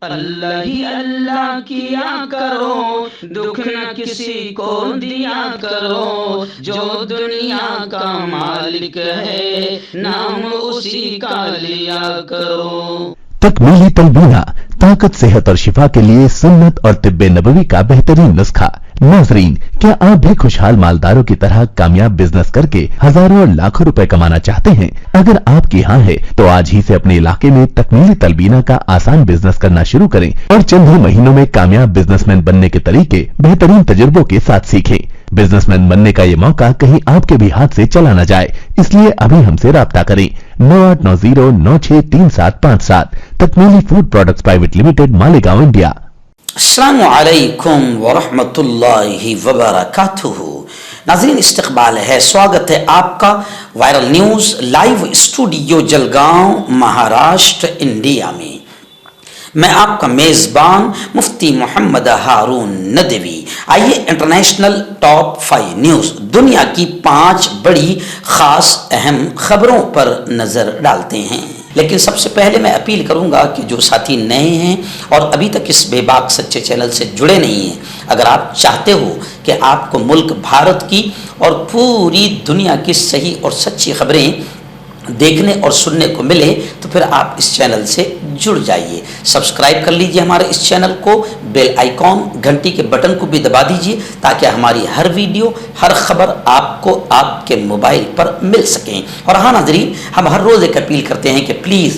اللہ ہی اللہ کیا کرو، دکھ نہ کسی کو دیا کرو، جو دنیا کا مالک ہے نام اسی کا لیا کرو۔ تکمیلی تلبینہ، طاقت، صحت اور شفا کے لیے سنت اور طب نبوی کا بہترین نسخہ۔ ناظرین، کیا آپ بھی خوشحال مالداروں کی طرح کامیاب بزنس کر کے ہزاروں اور لاکھوں روپے کمانا چاہتے ہیں؟ اگر آپ کی ہاں ہے تو آج ہی سے اپنے علاقے میں تکمیلی تلبینہ کا آسان بزنس کرنا شروع کریں اور چند ہی مہینوں میں کامیاب بزنس مین بننے کے طریقے بہترین تجربوں کے ساتھ سیکھیں۔ بزنس مین بننے کا یہ موقع کہیں آپ کے بھی ہاتھ سے چلا نہ جائے، اس لیے ابھی ہم سے رابطہ کریں۔ 9890963757 تکمیلی food products private limited, Malegaon, India. السلام علیکم ورحمۃ اللہ وبرکاتہ۔ ناظرین، استقبال ہے، سواگت ہے آپ کا viral news live studio Jalgaon, Maharashtra, India میں۔ میں آپ کا میزبان مفتی محمد ہارون ندوی۔ آئیے انٹرنیشنل ٹاپ 5 نیوز، دنیا کی 5 بڑی خاص اہم خبروں پر نظر ڈالتے ہیں۔ لیکن سب سے پہلے میں اپیل کروں گا کہ جو ساتھی نئے ہیں اور ابھی تک اس بے باک سچے چینل سے جڑے نہیں ہیں، اگر آپ چاہتے ہو کہ آپ کو ملک بھارت کی اور پوری دنیا کی صحیح اور سچی خبریں دیکھنے اور سننے کو ملے تو پھر آپ اس چینل سے جڑ جائیے۔ سبسکرائب کر لیجئے ہمارے اس چینل کو، بیل آئیکن گھنٹی کے بٹن کو بھی دبا دیجئے تاکہ ہماری ہر ویڈیو، ہر خبر آپ کو آپ کے موبائل پر مل سکیں۔ اور ہاں ناظرین، ہم ہر روز ایک اپیل کرتے ہیں کہ پلیز،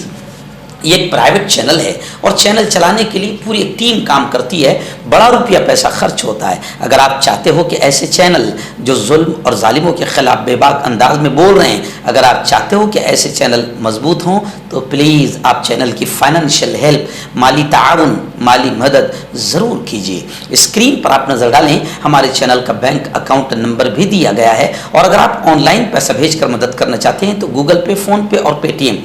یہ ایک پرائیویٹ چینل ہے اور چینل چلانے کے لیے پوری ایک ٹیم کام کرتی ہے، بڑا روپیہ پیسہ خرچ ہوتا ہے۔ اگر آپ چاہتے ہو کہ ایسے چینل جو ظلم اور ظالموں کے خلاف بے باک انداز میں بول رہے ہیں، اگر آپ چاہتے ہو کہ ایسے چینل مضبوط ہوں تو پلیز آپ چینل کی فائنینشیل ہیلپ، مالی تعاون، مالی مدد ضرور کیجیے۔ اسکرین پر آپ نظر ڈالیں، ہمارے چینل کا بینک اکاؤنٹ نمبر بھی دیا گیا ہے، اور اگر آپ آن لائن پیسہ بھیج کر مدد کرنا چاہتے ہیں تو گوگل پے، فون پے اور پے ٹی ایم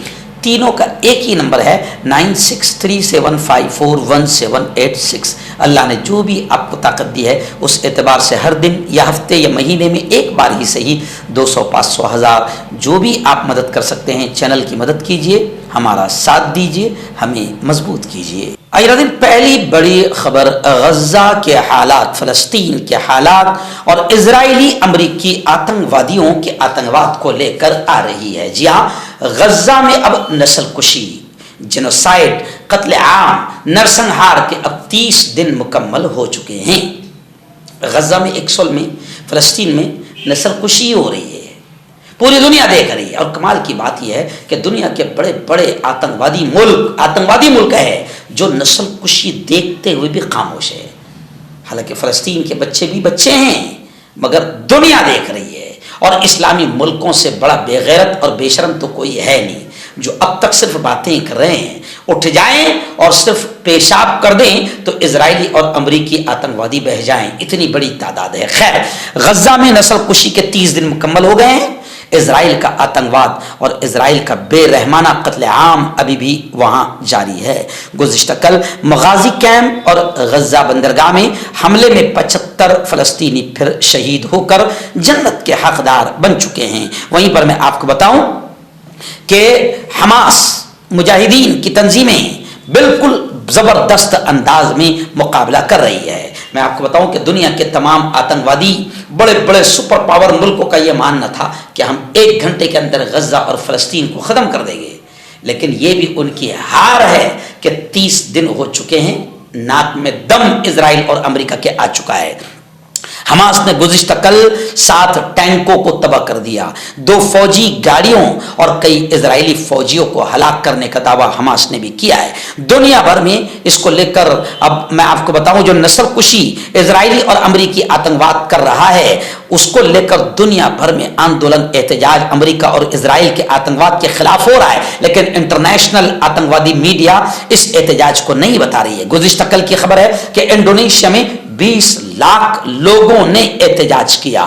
تینوں کا ایک ہی نمبر ہے 9637541786۔ اللہ نے جو بھی آپ کو طاقت دی ہے اس اعتبار سے ہر دن یا ہفتے یا مہینے میں ایک بار ہی صحیح 200، 500، 1000 جو بھی آپ مدد کر سکتے ہیں چینل کی مدد کیجئے، ہمارا ساتھ دیجئے، ہمیں مضبوط کیجئے۔ آئیے دن پہلی بڑی خبر غزہ کے حالات، فلسطین کے حالات اور اسرائیلی امریکی آتنکوادیوں کے آتنکواد کو لے کر آ رہی ہے۔ جی ہاں، غزہ میں اب نسل کشی، جنوسائیڈ، قتل عام، نرسنہار کے اب 30 دن مکمل ہو چکے ہیں۔ غزہ میں، ایک سال میں، فلسطین میں نسل کشی ہو رہی ہے، پوری دنیا دیکھ رہی ہے۔ اور کمال کی بات یہ ہے کہ دنیا کے بڑے بڑے آتنکوادی ملک ہے جو نسل کشی دیکھتے ہوئے بھی خاموش ہے۔ حالانکہ فلسطین کے بچے بھی بچے ہیں مگر دنیا دیکھ رہی ہے، اور اسلامی ملکوں سے بڑا بے غیرت اور بے شرم تو کوئی ہے نہیں جو اب تک صرف باتیں کر رہے ہیں۔ اٹھ جائیں اور صرف پیشاب کر دیں تو اسرائیلی اور امریکی آتنکوادی بہہ جائیں، اتنی بڑی تعداد ہے۔ خیر، غزہ میں نسل کشی کے 30 دن مکمل ہو گئے ہیں۔ اسرائیل کا آتنکواد اور اسرائیل کا بے رحمانہ قتل عام ابھی بھی وہاں جاری ہے۔ گزشتہ کل مغازی کیمپ اور غزہ بندرگاہ میں حملے میں 75 فلسطینی پھر شہید ہو کر جنت کے حقدار بن چکے ہیں۔ وہیں پر میں آپ کو بتاؤں کہ حماس مجاہدین کی تنظیمیں بالکل زبردست انداز میں مقابلہ کر رہی ہے۔ میں آپ کو بتاؤں کہ دنیا کے تمام آتنکوادی بڑے بڑے سپر پاور ملکوں کا یہ ماننا تھا کہ ہم 1 گھنٹے کے اندر غزہ اور فلسطین کو ختم کر دیں گے، لیکن یہ بھی ان کی ہار ہے کہ 30 دن ہو چکے ہیں، ناک میں دم اسرائیل اور امریکہ کے آ چکا ہے۔ حماس نے گزشتہ کل 7 ٹینکوں کو تباہ کر دیا، 2 فوجی گاڑیوں اور کئی اسرائیلی فوجیوں کو ہلاک کرنے کا دعویٰ حماس نے بھی کیا ہے۔ دنیا بھر میں اس کو لے کر اب میں آپ کو بتاؤں جو نسل کشی اسرائیلی اور امریکی آتنکواد کر رہا ہے اس کو لے کر دنیا بھر میں آندولن، احتجاج امریکہ اور اسرائیل کے آتنکواد کے خلاف ہو رہا ہے، لیکن انٹرنیشنل آتنکوادی میڈیا اس احتجاج کو نہیں بتا رہی ہے۔ گزشتہ کل کی خبر ہے کہ انڈونیشیا میں 20 لاکھ لوگوں نے احتجاج کیا۔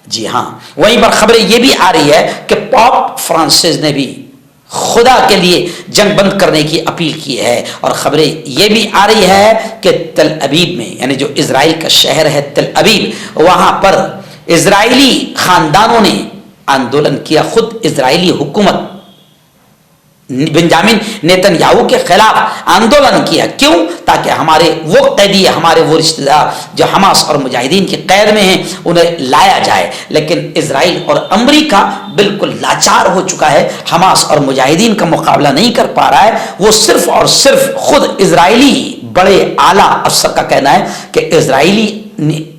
جی ہاں، وہیں پر خبریں یہ بھی آ رہی ہے کہ پاپ فرانسس نے بھی خدا کے لیے جنگ بند کرنے کی اپیل کی ہے، اور خبریں یہ بھی آ رہی ہے کہ تل ابیب میں، یعنی جو اسرائیل کا شہر ہے تل ابیب، وہاں پر اسرائیلی خاندانوں نے آندولن کیا۔ خود اسرائیلی حکومت बेंजामिन नेतन्याहू के खिलाफ आंदोलन किया। क्यों? ताकि हमारे वो कैदी, हमारे वो रिश्तेदार जो हमास और मुजाहिदीन की कैद में हैं उन्हें लाया जाए। लेकिन इजराइल और अमेरिका बिल्कुल लाचार हो चुका है, हमास और मुजाहिदीन का मुकाबला नहीं कर पा रहा है। वो सिर्फ और सिर्फ खुद इजरायली बड़े आला अफसर का कहना है कि इजरायली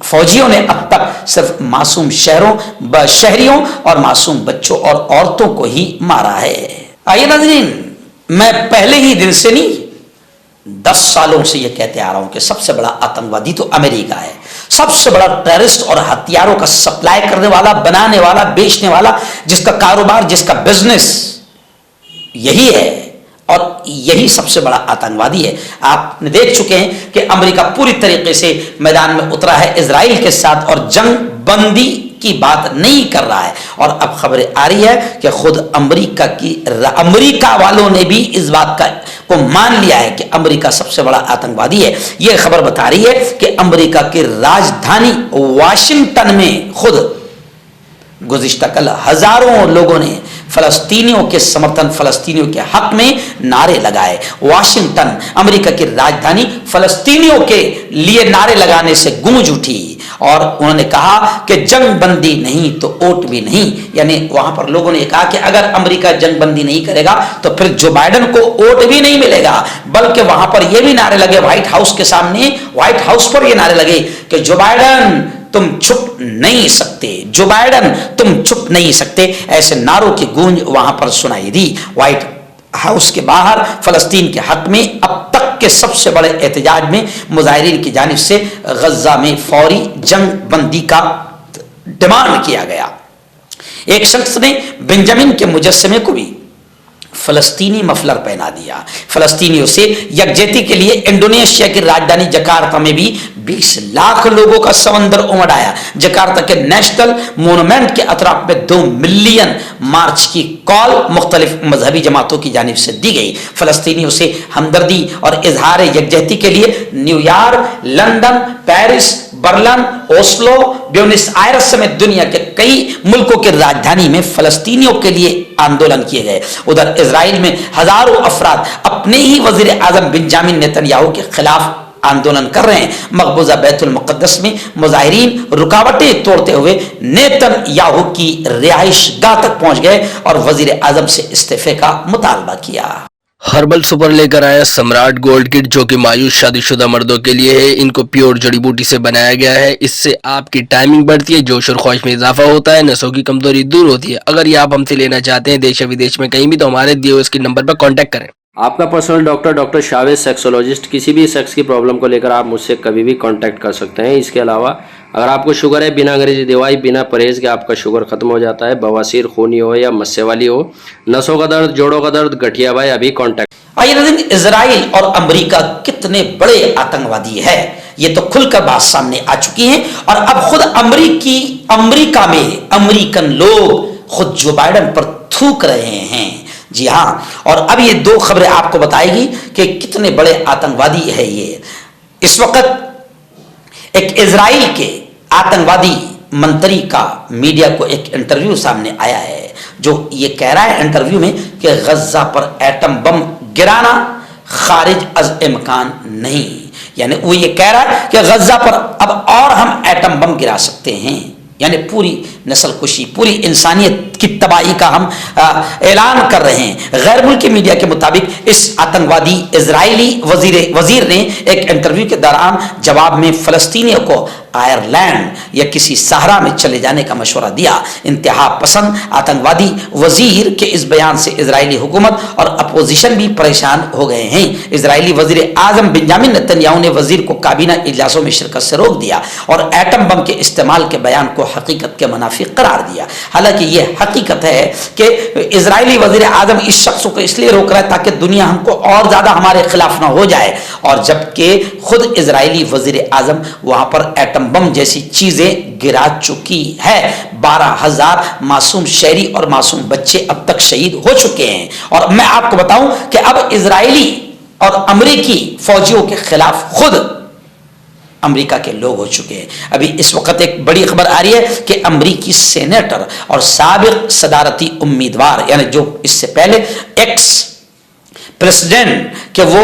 फौजियों ने अब तक सिर्फ मासूम शहरियों और मासूम बच्चों और औरतों को ही मारा है। आइए नाज़रीन, मैं पहले ही दिन से नहीं 10 सालों से यह कहते आ रहा हूं कि सबसे बड़ा आतंकवादी तो अमेरिका है। सबसे बड़ा टेररिस्ट और हथियारों का सप्लाई करने वाला, बनाने वाला, बेचने वाला, जिसका कारोबार, जिसका बिजनेस यही है और यही सबसे बड़ा आतंकवादी है। आपने देख चुके हैं कि अमेरिका पूरी तरीके से मैदान में उतरा है इजराइल के साथ और जंग बंदी की बात नहीं कर रहा है। और अब खबरें आ रही है कि खुद अमेरिका वालों ने भी इस बात को मान लिया है कि अमेरिका सबसे बड़ा आतंकवादी है। यह खबर बता रही है कि अमेरिका की राजधानी वाशिंगटन में खुद गुज़िश्ता कल हजारों लोगों ने फलस्तीनियों के समर्थन, फलस्तीनियों के हक में नारे लगाए। वाशिंगटन अमेरिका की राजधानी फलस्तीनियों के लिए नारे लगाने से गूंज उठी और उन्होंने कहा कि जंग बंदी नहीं तो वोट भी नहीं। यानी वहां पर लोगों ने कहा कि अगर अमेरिका जंग बंदी नहीं करेगा तो फिर जो बाइडेन को वोट भी नहीं मिलेगा। बल्कि वहां पर यह भी नारे लगे, व्हाइट हाउस के सामने, व्हाइट हाउस पर यह नारे लगे कि जो बाइडेन तुम छुप नहीं सकते, जो बाइडेन तुम छुप नहीं सकते। ऐसे नारों की गूंज वहां पर सुनाई दी। व्हाइट हाउस के बाहर फलस्तीन के हक में अब तक के सबसे बड़े एहतजाज में मुजाहिरीन की जानिब से गजा में फौरी जंग बंदी का डिमांड किया गया। एक शख्स ने बेंजामिन के मुजस्समे को भी फलस्तीनी मफलर पहना दिया। फलस्तीनियों से यकजहती के लिए इंडोनेशिया की राजधानी जकार्ता में भी 20 लाख लोगों का समंदर उमड़ आया। जकार्ता के नेशनल मोनूमेंट के अतराफ में 2 मिलियन मार्च की कॉल मुख्तलिफ मजहबी जमातों की जानिब से दी गई। फलस्तीनियों से हमदर्दी और इजहार यकजहती के लिए New York, London, Paris, Berlin, Oslo, Buenos Aires समेत दुनिया के कई मुल्कों की राजधानी में फलस्तीनियों के लिए आंदोलन किए गए। उधर इजराइल में हजारों अफराद अपने ही वजीर आजम बेंजामिन नेतन्याहू के खिलाफ आंदोलन कर रहे हैं। मकबूजा बैतुल मुक़द्दस में मुजाहिरीन रुकावटें तोड़ते हुए नेतन्याहू की रिहाइश गाह तक पहुंच गए और वजीर आजम से इस्तीफे का मुतालबा किया। हर्बल सुपर लेकर आया सम्राट गोल्ड किट, जो कि मायूस शादीशुदा मर्दों के लिए है। इनको प्योर जड़ी बूटी से बनाया गया है। इससे आपकी टाइमिंग बढ़ती है, जोश और ख्वाहिश में इजाफा होता है, नसों की कमजोरी दूर होती है। अगर ये आप हमसे लेना चाहते हैं देश या विदेश में कहीं भी, तो हमारे दिए हुए इसके नंबर पर कॉन्टैक्ट करें। आपका पर्सनल डॉक्टर शावेज सेक्सोलॉजिस्ट, किसी भी सेक्स की प्रॉब्लम को लेकर आप मुझसे कभी भी कांटेक्ट कर सकते हैं। इसके अलावा अगर आपको शुगर है, बिना अंग्रेजी दवाई, बिना परहेज के आपका शुगर खत्म हो जाता है, बवासीर, खूनी हो या मस्से वाली हो, नसों का दर्द, जोड़ों का दर्द, गठिया भाई, अभी कांटेक्ट। आइए नाज़रीन, इजराइल और अमेरिका कितने बड़े आतंकवादी है ये तो खुलकर बात सामने आ चुकी है। और अब खुद अमेरिका में अमेरिकन लोग खुद जो बाइडेन पर थूक रहे हैं। जी हाँ, और अब ये 2 खबरें आपको बताएगी कि कितने बड़े आतंकवादी है ये। इस वक्त एक इजराइल के आतंकवादी मंत्री का मीडिया को एक इंटरव्यू सामने आया है, जो ये कह रहा है इंटरव्यू में कि गजा पर एटम बम गिराना खारिज अज इम्कान नहीं। यानी वो ये कह रहा है कि गजा पर अब और हम एटम बम गिरा सकते हैं, यानी पूरी नस्ल कुशी, पूरी इंसानियत की तबाही का हम ऐलान कर रहे हैं। गैर मुल्की मीडिया के मुताबिक इस आतंकवादी इजरायली वजीर ने एक इंटरव्यू के दौरान जवाब में फलस्तीनियों को आयरलैंड या किसी सहारा में चले जाने का मशवरा दिया। इंतहा पसंद आतंकवादी वजीर के इस बयान से इजरायली हुकूमत और अपोजिशन भी परेशान हो गए हैं। इजरायली वजीर आजम बेंजामिन नेतन्याहू ने वजीर को काबीना इजलासों में शिरकत से रोक दिया और एटम बम के इस्तेमाल के बयान को हकीकत के मुनाफिक करार दिया। हालांकि यह हकीकत है कि इजरायली वजीर आजम इस शख्स को इसलिए रोक रहा है ताकि दुनिया हमको और ज्यादा हमारे खिलाफ ना हो जाए, और जबकि खुद इजरायली वजीर आजम वहां पर एटम बम जैसी चीजें गिरा चुकी है। 12,000 मासूम शहरी और मासूम बच्चे अब तक शहीद हो चुके हैं। और मैं आपको बताऊं कि अब इजरायली और अमेरिकी फौजियों के खिलाफ खुद अमेरिका के लोग हो चुके हैं। अभी इस वक्त एक बड़ी खबर आ रही है कि अमेरिकी सेनेटर और साबिक सदारती उम्मीदवार, यानी जो इससे पहले एक्स प्रेसिडेंट के वो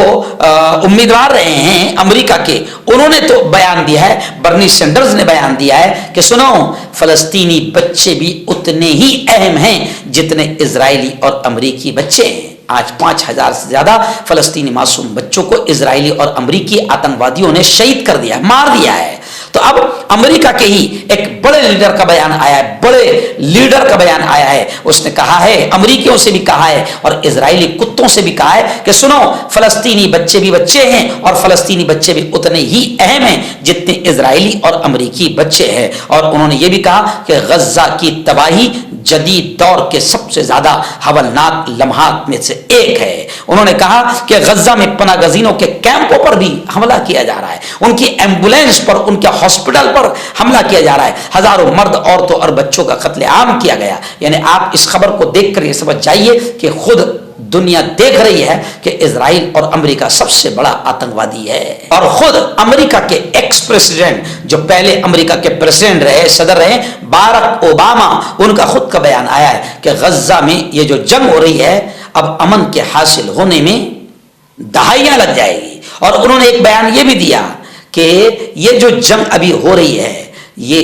उम्मीदवार रहे हैं अमेरिका के, उन्होंने तो बयान दिया है, बर्नी सैंडर्स ने बयान दिया है कि सुनो, फलस्तीनी बच्चे भी उतने ही अहम हैं जितने इजरायली और अमेरिकी बच्चे हैं। आज 5000 से ज्यादा फलस्तीनी मासूम बच्चों को इजरायली और अमेरिकी आतंकवादियों ने शहीद कर दिया, मार दिया है। तो अब अमेरिका के ही एक बड़े लीडर का बयान आया है, बड़े लीडर का बयान आया है। उसने कहा है, अमेरिकियों से भी कहा है और इजरायली कुत्तों से भी कहा है कि सुनो, फलस्तीनी बच्चे भी बच्चे हैं और फलस्तीनी बच्चे भी उतने ही अहम हैं जितने इजरायली और अमेरिकी बच्चे हैं। और उन्होंने ये भी कहा कि गज्जा की तबाही जदीद दौर के सबसे ज्यादा हवलनाक लम्हात में से एक है। उन्होंने कहा कि गज्जा में पनागजीनों के कैंपों पर भी हमला किया जा रहा है, उनकी एम्बुलेंस पर, उनके हॉस्पिटल पर हमला किया जा रहा है, हजारों मर्द, औरतों और बच्चों का कत्लेआम किया गया। यानी आप इस खबर को देखकर ये समझ जाइए कि खुद दुनिया देख रही है कि इजराइल और अमेरिका सबसे बड़ा आतंकवादी है। और खुद अमेरिका के एक्स प्रेसिडेंट, जो पहले अमेरिका के प्रेसिडेंट रहे, सदर रहे, बारक ओबामा, उनका खुद का बयान आया है कि गज्जा में ये जो जंग हो रही है, अब अमन के हासिल होने में दहाइयां लग जाएगी। और उन्होंने एक बयान ये भी दिया कि ये जो जंग अभी हो रही है, ये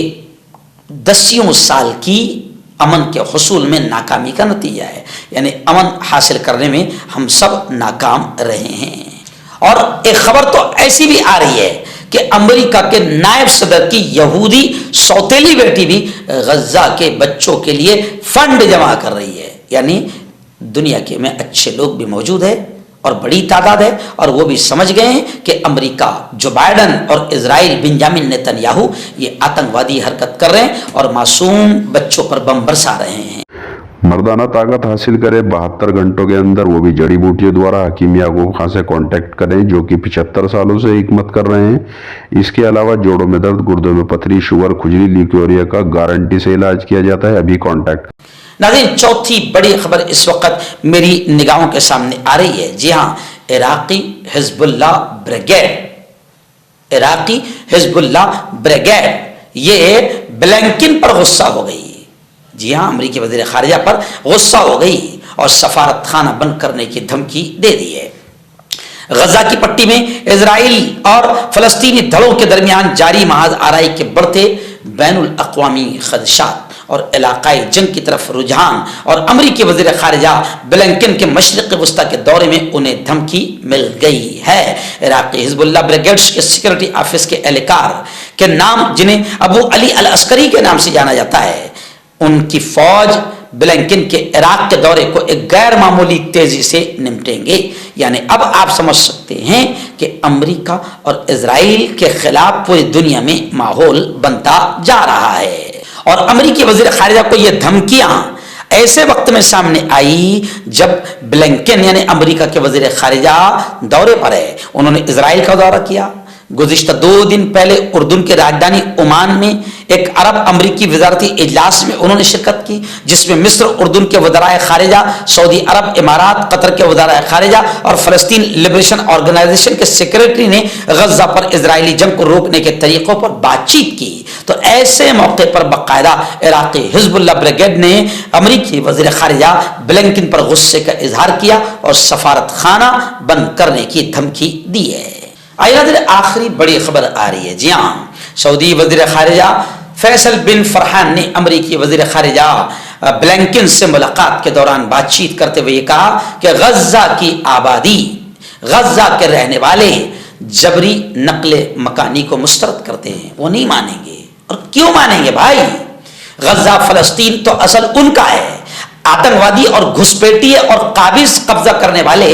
10 साल की अमन के हुसूल में नाकामी का नतीजा है। यानी अमन हासिल करने में हम सब नाकाम रहे हैं। और एक खबर तो ऐसी भी आ रही है कि अमेरिका के नायब सदर की यहूदी सौतेली बेटी भी गज्जा के बच्चों के लिए फंड जमा कर रही है। यानी दुनिया के में अच्छे लोग भी मौजूद है और बड़ी तादाद है, और वो भी समझ गए हैं कि अमेरिका, जो बाइडन और इजराइल बेंजामिन नेतन्याहू, ये आतंकवादी हरकत कर रहे हैं और मासूम बच्चों पर बम बरसा रहे हैं। मर्दाना ताकत हासिल करें 72 घंटों के अंदर, वो भी जड़ी बूटियों द्वारा। हकीम याकूब खान से कांटेक्ट करें, जो कि 75 सालों से हिकमत कर रहे हैं। इसके अलावा जोड़ों में दर्द, गुर्दों में पथरी, शुगर, खुजली, ल्यूकेरिया का गारंटी से इलाज किया जाता है। अभी कांटेक्ट। नाज़रीन, चौथी बड़ी खबर इस वक्त मेरी निगाहों के सामने आ रही है। जी हाँ, Iraqi Hezbollah brigade, Iraqi Hezbollah brigade ये ब्लिंकन पर गुस्सा हो गई। जी हाँ, अमेरिकी वज़ीर खारिजा पर गुस्सा हो गई और सफारत खाना बंद करने की धमकी दे दी है। गजा की पट्टी में इजराइल और फलस्तीनी दलों के दरमियान जारी महाज आराई के बढ़ते बैनुल अक़वामी खदशात और इलाकाई जंग की तरफ रुझान और अमेरिकी वज़ीर खारिजा ब्लिंकन के मशरिक़ वस्ता के दौरे में उन्हें धमकी मिल गई है। इराक़ी हिजबुल्लाह ब्रिगेड्स के सिक्योरिटी ऑफिस के एहलकार के नाम, जिन्हें अबू अली अल अस्करी के नाम से जाना जाता है, उनकी फौज ब्लिंकन के इराक के दौरे को एक गैर मामूली तेजी से निपटेंगे। यानी अब आप समझ सकते हैं कि अमेरिका और इजराइल के खिलाफ पूरी दुनिया में माहौल बनता जा रहा है। और अमेरिकी वज़ीर खारिजा को यह धमकियां ऐसे वक्त में सामने आई जब ब्लिंकन यानी अमेरिका के वज़ीर खारिजा दौरे पर है। उन्होंने इजराइल का दौरा किया। गुज़िश्ता 2 दिन पहले उर्दून की राजधानी ओमान में एक अरब अमरीकी वजारती इजलास में उन्होंने शिरकत की, जिसमें मिस्र, उर्दून के वज़राए खारिजा, सऊदी अरब, इमारात, कतर के वज़राए खारिजा और फ़लस्तीन लिबरेशन ऑर्गेनाइजेशन के सेक्रेटरी ने गज़ा पर इजरायली जंग को रोकने के तरीक़ों पर बातचीत की। तो ऐसे मौके पर बाकायदा इराक़ी हिजबुल्लाह ब्रिगेड ने अमरीकी वज़ीर खारिजा ब्लिंकन पर गुस्से का इजहार किया और सफारत खाना बंद करने की धमकी दी है। आखिरी बड़ी खबर आ रही है। जी हाँ, सऊदी वज़ीर खारिजा फैसल बिन फरहान ने अमरीकी वज़ीर खारिजा ब्लिंकन से मुलाकात के दौरान बातचीत करते हुए कहा कि गज़ा की आबादी, गज़ा के रहने वाले जबरी नकले मकानी को मुस्तरद करते हैं। वो नहीं मानेंगे। और क्यों मानेंगे भाई? गज़ा फ़लस्तीन तो असल उनका है। आतंकवादी और घुसपैठिए और काबिज कब्जा करने वाले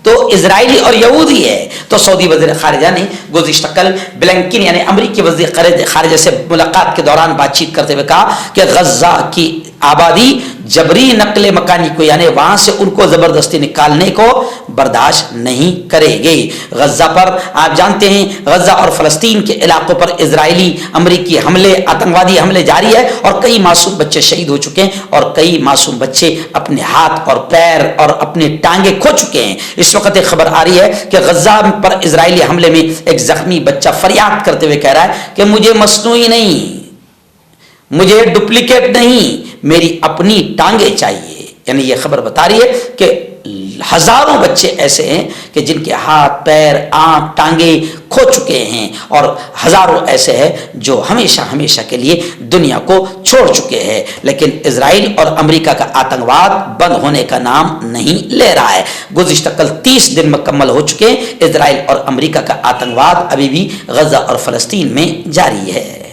तो इजरायली और यहूदी है। तो सऊदी वज़ीर खारिजा ने गुज़िश्ता कल ब्लिंकन यानी अमरीकी वज़ीर खारिजा से मुलाकात के दौरान बातचीत करते हुए कहा कि गज़ा की आबादी जबरी नकले मकानी को यानी वहां से उनको जबरदस्ती निकालने को बर्दाश्त नहीं करेगी। गज़ा पर आप जानते हैं, गज़ा और फ़लस्तीन के इलाकों पर इजरायली अमरीकी हमले, आतंकवादी हमले जारी है और कई मासूम बच्चे शहीद हो चुके हैं और कई मासूम बच्चे अपने हाथ और पैर और अपनी टांगे खो चुके हैं। इस वक्त एक खबर आ रही है कि गज़ा पर इजरायली हमले में एक जख्मी बच्चा फरियाद करते हुए कह रहा है कि मुझे मसनूई नहीं, मुझे डुप्लीकेट नहीं, मेरी अपनी टांगे चाहिए। यानी यह खबर बता रही है कि ہزاروں بچے ایسے ہیں کہ جن کے ہاتھ پیر آنکھ ٹانگیں کھو چکے ہیں، اور ہزاروں ایسے ہیں جو ہمیشہ ہمیشہ کے لیے دنیا کو چھوڑ چکے ہیں، لیکن اسرائیل اور امریکہ کا آتنکواد بند ہونے کا نام نہیں لے رہا ہے۔ گزشتہ کل 30 دن مکمل ہو چکے، اسرائیل اور امریکہ کا آتنکواد ابھی بھی غزہ اور فلسطین میں جاری ہے۔